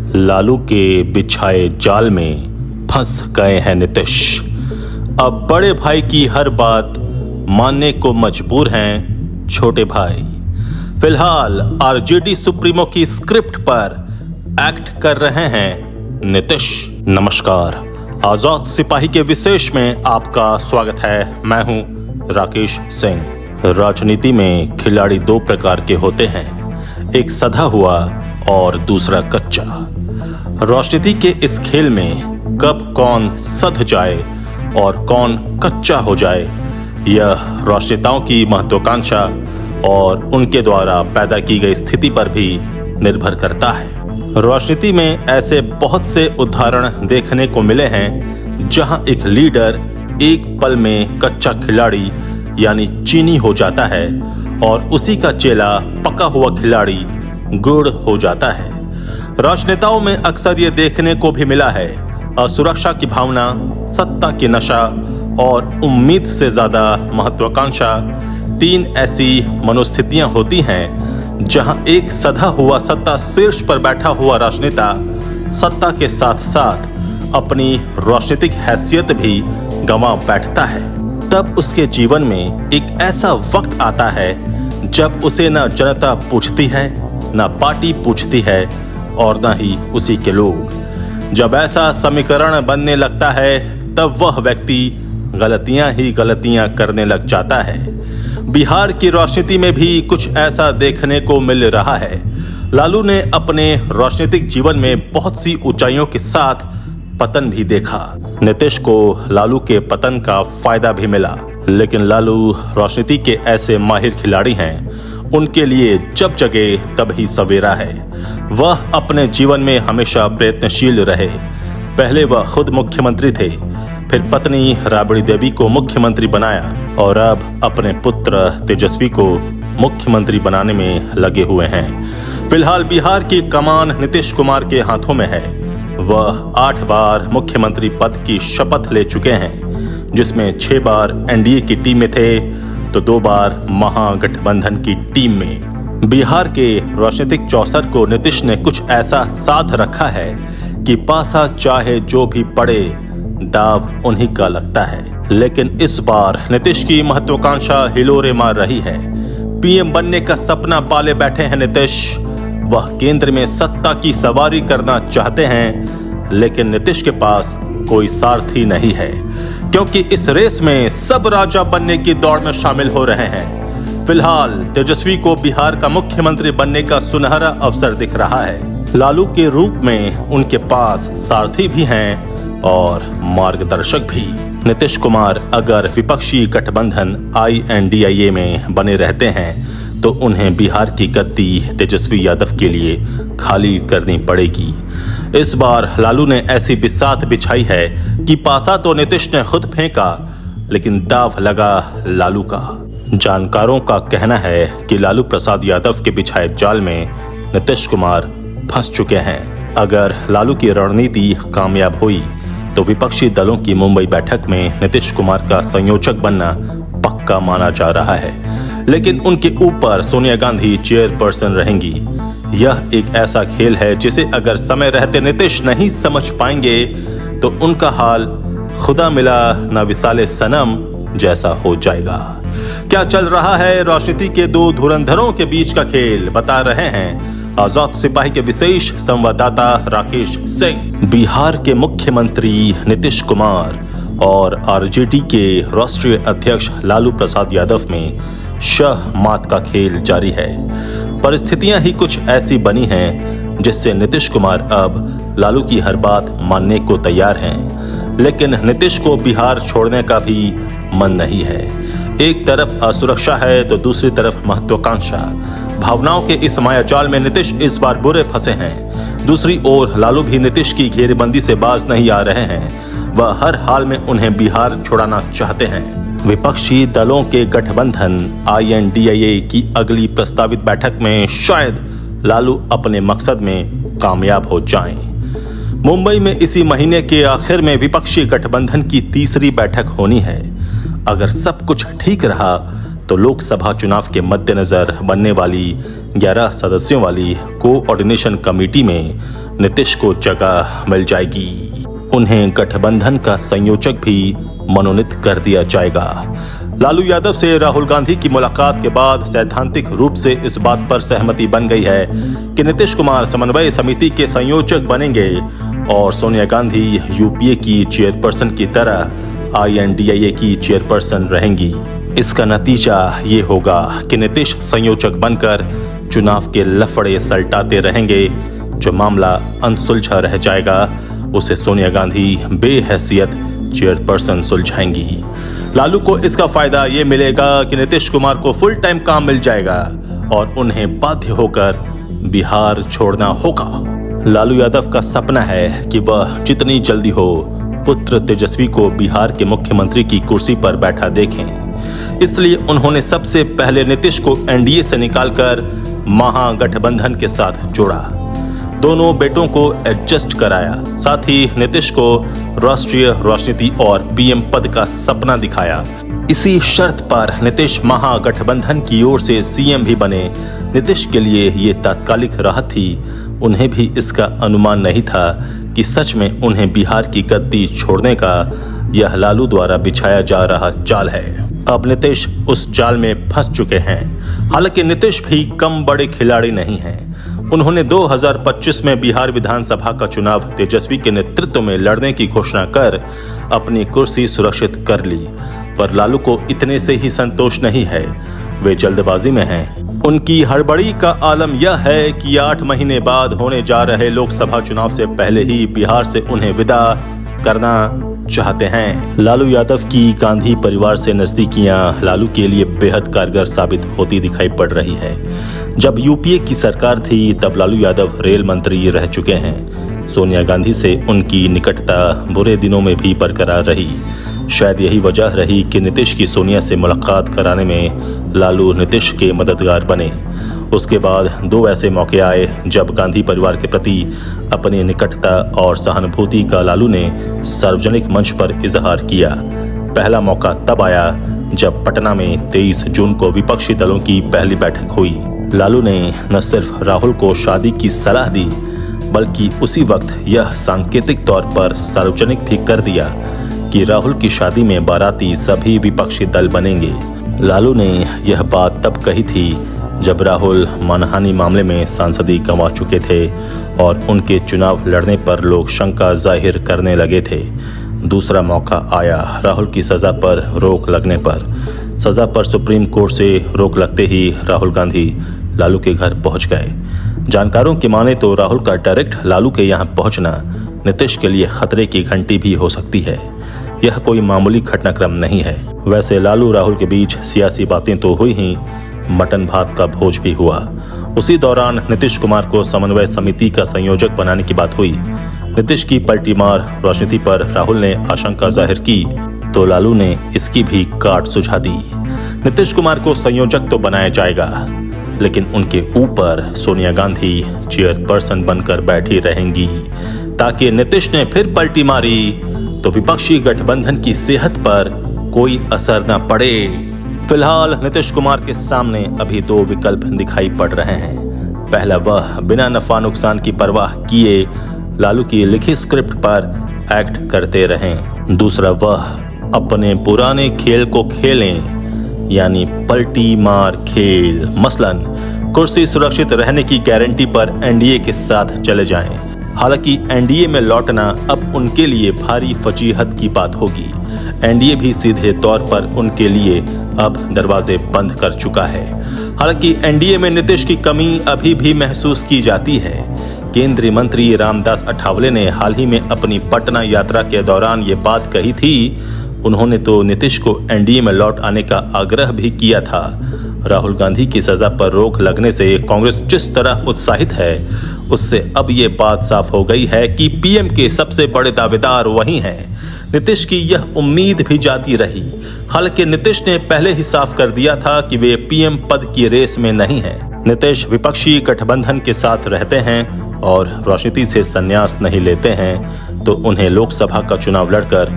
लालू के बिछाए जाल में फंस गए हैं नीतीश। अब बड़े भाई की हर बात मानने को मजबूर हैं छोटे भाई। फिलहाल आरजेडी सुप्रीमो की स्क्रिप्ट पर एक्ट कर रहे हैं नीतीश। नमस्कार, आजाद सिपाही के विशेष में आपका स्वागत है। मैं हूं राकेश सिंह। राजनीति में खिलाड़ी दो प्रकार के होते हैं, एक सधा हुआ और दूसरा कच्चा। राजनीति के इस खेल में कब कौन सध जाए और कौन कच्चा हो जाए, यह राजनेताओं की महत्वाकांक्षा और उनके द्वारा पैदा की गई स्थिति पर भी निर्भर करता है। राजनीति में ऐसे बहुत से उदाहरण देखने को मिले हैं जहां एक लीडर एक पल में कच्चा खिलाड़ी यानी चीनी हो जाता है और उसी का चेला पका हुआ खिलाड़ी गुड़ हो जाता है। राजनेताओं में अक्सर ये देखने को भी मिला है, असुरक्षा की भावना, सत्ता की नशा और उम्मीद से ज्यादा महत्वाकांक्षा, तीन ऐसी मनोस्थितियां होती हैं जहां एक सधा हुआ सत्ता शीर्ष पर बैठा हुआ राजनेता सत्ता के साथ साथ अपनी राजनीतिक हैसियत भी गंवा बैठता है। तब उसके जीवन में एक ऐसा वक्त आता है जब उसे न जनता पूछती है, न पार्टी पूछती है और न ही उसी के लोग। जब ऐसा समीकरण बनने लगता है तब वह व्यक्ति गलतियां ही गलतियां करने लग जाता है। बिहार की राजनीति में भी कुछ ऐसा देखने को मिल रहा है। लालू ने अपने राजनीतिक जीवन में बहुत सी ऊंचाइयों के साथ पतन भी देखा। नीतीश को लालू के पतन का फायदा भी मिला, लेकिन लालू राजनीति के ऐसे माहिर खिलाड़ी हैं, उनके लिए जब जगे तब ही सवेरा है। वह अपने जीवन में हमेशा प्रयत्नशील रहे। पहले वह खुद मुख्यमंत्री थे, फिर पत्नी राबड़ी देवी को मुख्यमंत्री बनाया और अब अपने पुत्र तेजस्वी को मुख्यमंत्री बनाने में लगे हुए हैं। फिलहाल बिहार की कमान नीतीश कुमार के हाथों में है। वह 8 बार मुख्यमंत्री पद की शपथ ले चुके हैं, जिसमें 6 बार एनडीए की टीम में थे तो 2 बार महागठबंधन की टीम में। बिहार के राजनीतिक चौसर को नीतीश ने कुछ ऐसा साध रखा है कि पासा चाहे जो भी पड़े दाव उन्हीं का लगता है। लेकिन इस बार नीतीश की महत्वाकांक्षा हिलोरे मार रही है। पीएम बनने का सपना पाले बैठे हैं नीतीश। वह केंद्र में सत्ता की सवारी करना चाहते हैं, लेकिन नीतीश के पास कोई सारथी नहीं है, क्योंकि इस रेस में सब राजा बनने की दौड़ में शामिल हो रहे हैं। फिलहाल तेजस्वी को बिहार का मुख्यमंत्री बनने का सुनहरा अवसर दिख रहा है। लालू के रूप में उनके पास सारथी भी हैं और मार्गदर्शक भी। नीतीश कुमार अगर विपक्षी गठबंधन INDIA में बने रहते हैं तो उन्हें बिहार की गद्दी तेजस्वी यादव के लिए खाली करनी पड़ेगी। इस बार लालू ने ऐसी बिसात बिछाई है कि पासा तो नीतीश ने खुद फेंका, लेकिन दाव लगा लालू का। जानकारों का कहना है कि लालू प्रसाद यादव के बिछाए जाल में नीतीश कुमार फंस चुके हैं। अगर लालू की रणनीति कामयाब हुई तो विपक्षी दलों की मुंबई बैठक में नीतीश कुमार का संयोजक बनना पक्का माना जा रहा है, लेकिन उनके ऊपर सोनिया गांधी चेयरपर्सन रहेंगी। यह एक ऐसा खेल है जिसे अगर समय रहते नीतीश नहीं समझ पाएंगे तो उनका हाल खुदा मिला न विसाले सनम जैसा हो जाएगा। क्या चल रहा है राजनीति के दो धुरंधरों के बीच का खेल, बता रहे हैं आजाद सिपाही के विशेष संवाददाता राकेश सिंह। बिहार के मुख्यमंत्री नीतीश कुमार और आरजेडी के राष्ट्रीय अध्यक्ष लालू प्रसाद यादव में शह मात का खेल जारी है। परिस्थितियां ही कुछ ऐसी बनी हैं जिससे नीतीश कुमार अब लालू की हर बात मानने को तैयार हैं, लेकिन नीतीश को बिहार छोड़ने का भी मन नहीं है। एक तरफ असुरक्षा है तो दूसरी तरफ महत्वाकांक्षा। भावनाओं के इस मायाजाल में नीतीश इस बार बुरे फंसे हैं। दूसरी ओर लालू भी नीतीश की घेरेबंदी से बाज नहीं आ रहे हैं। वह हर हाल में उन्हें बिहार छुड़ाना चाहते हैं। विपक्षी दलों के गठबंधन INDIA की अगली प्रस्तावित बैठक में शायद लालू अपने मकसद में कामयाब हो जाएं। मुंबई में इसी महीने के आखिर में विपक्षी गठबंधन की तीसरी बैठक होनी है। अगर सब कुछ ठीक रहा तो लोकसभा चुनाव के मद्देनजर बनने वाली 11 सदस्यों वाली कोऑर्डिनेशन कमेटी में नीतीश को जगह मिल जाएगी। उन्हें गठबंधन का संयोजक भी मनोनीत कर दिया जाएगा। लालू यादव से राहुल गांधी की मुलाकात के बाद सैद्धांतिक रूप से इस बात पर सहमति बन गई है कि नीतीश कुमार समन्वय समिति के संयोजक बनेंगे और सोनिया गांधी यूपीए की चेयरपर्सन की तरह INDIA की चेयरपर्सन रहेंगी। इसका नतीजा ये होगा कि नीतीश संयोजक बनकर चुनाव के लफड़े सलटाते रहेंगे। जो मामला अनसुलझा रह जाएगा उसे सोनिया गांधी बेहैसियत चेयरपर्सन सुलझाएंगी। लालू को इसका फायदा ये मिलेगा कि नीतीश कुमार को फुल टाइम काम मिल जाएगा और उन्हें बाध्य होकर बिहार छोड़ना होगा। लालू यादव का सपना है कि वह जितनी जल्दी हो पुत्र तेजस्वी को बिहार के मुख्यमंत्री की कुर्सी पर बैठा देखें। इसलिए उन्होंने सबसे पहले नीतीश को NDA से निकालकर महागठबंधन के साथ जोड़ा, दोनों बेटों को एडजस्ट कराया, साथ ही नीतीश को राष्ट्रीय राजनीति और PM पद का सपना दिखाया। इसी शर्त पर नीतीश महागठबंधन की ओर से CM भी बने। नीतीश के लिए ये तात्कालिक राहत थी। उन्हें भी इसका अनुमान नहीं था कि सच में उन्हें बिहार की गद्दी छोड़ने का यह लालू द्वारा बिछाया जा रहा जाल है। अब नीतीश उस जाल में फंस चुके हैं। हालांकि नीतीश भी कम बड़े खिलाड़ी नहीं हैं। उन्होंने 2025 में बिहार विधानसभा का चुनाव तेजस्वी के नेतृत्व में लड़ने की घोषणा कर अपनी कुर्सी सुरक्षित कर ली, पर लालू को इतने से ही संतोष नहीं है। वे जल्दबाजी में हैं। उनकी हड़बड़ी का आलम यह है कि 8 महीने बाद होने जा रहे लोकसभा चुनाव से पहले ही बिहार से उन्हें विदा करना चाहते हैं। लालू यादव की गांधी परिवार से नजदीकियां लालू के लिए बेहद कारगर साबित होती दिखाई पड़ रही है। जब यूपीए की सरकार थी तब लालू यादव रेल मंत्री रह चुके हैं। सोनिया गांधी से उनकी निकटता बुरे दिनों में भी बरकरार रही। शायद यही वजह रही कि नीतीश की सोनिया से मुलाकात कराने में लालू नीतीश के मददगार बने। उसके बाद 2 ऐसे मौके आए जब गांधी परिवार के प्रति अपनी निकटता और सहानुभूति का लालू ने सार्वजनिक मंच पर इजहार किया। पहला मौका तब आया जब पटना में 23 जून को विपक्षी दलों की पहली बैठक हुई। लालू ने न सिर्फ राहुल को शादी की सलाह दी बल्कि उसी वक्त यह सांकेतिक तौर पर सार्वजनिक भी कर दिया कि राहुल की शादी में बाराती सभी विपक्षी दल बनेंगे। लालू ने यह बात तब कही थी जब राहुल मानहानि मामले में सांसदी गंवा चुके थे और उनके चुनाव लड़ने पर लोग शंका जाहिर करने लगे थे। दूसरा मौका आया राहुल की सजा पर रोक लगने पर। सजा पर सुप्रीम कोर्ट से रोक लगते ही राहुल गांधी लालू के घर पहुंच गए। जानकारों की माने तो राहुल का डायरेक्ट लालू के यहाँ पहुंचना नीतीश के लिए खतरे की घंटी भी हो सकती है। यह कोई मामूली घटनाक्रम नहीं है। वैसे लालू राहुल के बीच सियासी बातें तो हुई ही, मटन भात का भोज भी हुआ। उसी दौरान नीतीश कुमार को समन्वय समिति का संयोजक बनाने की बात हुई। नीतीश की पलटी मार राजनीति पर राहुल ने आशंका जाहिर की तो लालू ने इसकी भी काट सुझा दी। नीतीश कुमार को संयोजक तो बनाया जाएगा लेकिन उनके ऊपर सोनिया गांधी चेयरपर्सन बनकर बैठी रहेंगी ताकि नीतीश ने फिर पलटी मारी तो विपक्षी गठबंधन की सेहत पर कोई असर न पड़े। फिलहाल नीतीश कुमार के सामने अभी 2 विकल्प दिखाई पड़ रहे हैं। पहला, वह बिना नफा नुकसान की परवाह किए लालू की लिखी स्क्रिप्ट पर एक्ट करते रहें। दूसरा, वह अपने पुराने खेल को खेलें, यानी पलटी मार खेल। मसलन कुर्सी सुरक्षित रहने की गारंटी पर NDA के साथ चले जाएं। हालांकि NDA में लौटना अब उनके लिए भारी फजीहत की बात होगी। NDA भी सीधे तौर पर उनके लिए अब दरवाजे बंद कर चुका है। हालांकि NDA में नीतीश की कमी अभी भी महसूस की जाती है। केंद्रीय मंत्री रामदास अठावले ने हाल ही में अपनी पटना यात्रा के दौरान ये बात कही थी। उन्होंने तो नीतीश को NDA में लौट आने का आग्रह भी किया था। राहुल गांधी की सजा पर रोक लगने से कांग्रेस जिस तरह उत्साहित है उससे अब ये बात साफ हो गई है कि PM के सबसे बड़े दावेदार वही हैं। नीतीश की यह उम्मीद भी जाती रही। हालांकि नीतीश ने पहले ही साफ कर दिया था कि वे PM पद की रेस में नहीं हैं। नीतीश विपक्षी गठबंधन के साथ रहते हैं और राजनीति से संन्यास नहीं लेते हैं तो उन्हें लोकसभा का चुनाव लड़कर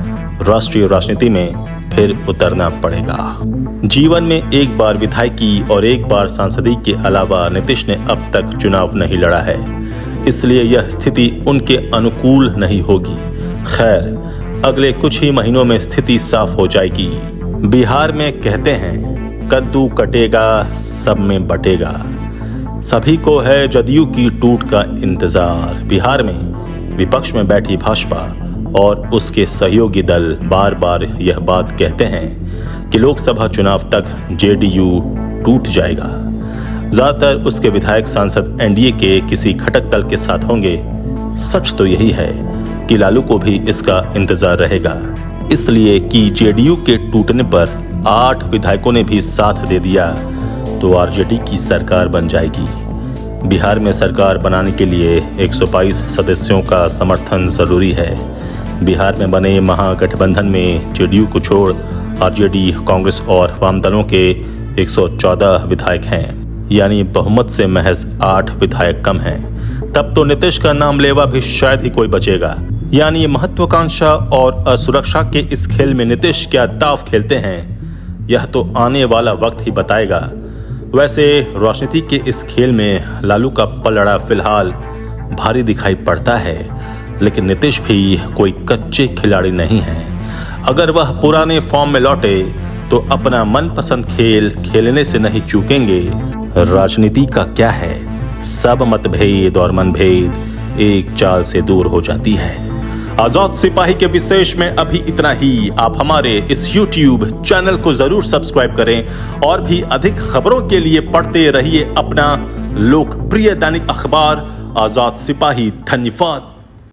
राष्ट्रीय राजनीति में फिर उतरना पड़ेगा। जीवन में एक बार विधायकी और एक बार सांसदी के अलावा नीतीश ने अब तक चुनाव नहीं लड़ा है। इसलिए यह स्थिति उनके अनुकूल नहीं होगी। खैर, अगले कुछ ही महीनों में स्थिति साफ हो जाएगी। बिहार में कहते हैं, कद्दू कटेगा सब में बटेगा। सभी को है जदयू की टूट का इंतजार। बिहार में विपक्ष में बैठी भाजपा और उसके सहयोगी दल बार बार यह बात कहते हैं कि लोकसभा चुनाव तक जेडीयू टूट जाएगा। ज्यादातर उसके विधायक सांसद एनडीए के किसी घटक दल के साथ होंगे। सच तो यही है कि लालू को भी इसका इंतजार रहेगा, इसलिए कि जेडीयू के टूटने पर 8 विधायकों ने भी साथ दे दिया तो आरजेडी की सरकार बन जाएगी। बिहार में सरकार बनाने के लिए 122 सदस्यों का समर्थन जरूरी है। बिहार में बने महागठबंधन में जेडीयू को छोड़ आरजेडी, कांग्रेस और वाम दलों के 114 विधायक हैं, यानी बहुमत से महज 8 विधायक कम हैं। तब तो नीतीश का नाम लेवा भी शायद ही कोई बचेगा। यानी महत्वाकांक्षा और असुरक्षा के इस खेल में नीतीश क्या दाव खेलते हैं, यह तो आने वाला वक्त ही बताएगा। वैसे राजनीति के इस खेल में लालू का पलड़ा फिलहाल भारी दिखाई पड़ता है, लेकिन नीतीश भी कोई कच्चे खिलाड़ी नहीं है। अगर वह पुराने फॉर्म में लौटे तो अपना मनपसंद खेल खेलने से नहीं चूकेंगे। राजनीति का क्या है, सब मतभेद और मनभेद एक चाल से दूर हो जाती है। आजाद सिपाही के विशेष में अभी इतना ही। आप हमारे इस YouTube चैनल को जरूर सब्सक्राइब करें और भी अधिक खबरों के लिए पढ़ते रहिए अपना लोकप्रिय दैनिक अखबार आजाद सिपाही। धन्यवाद।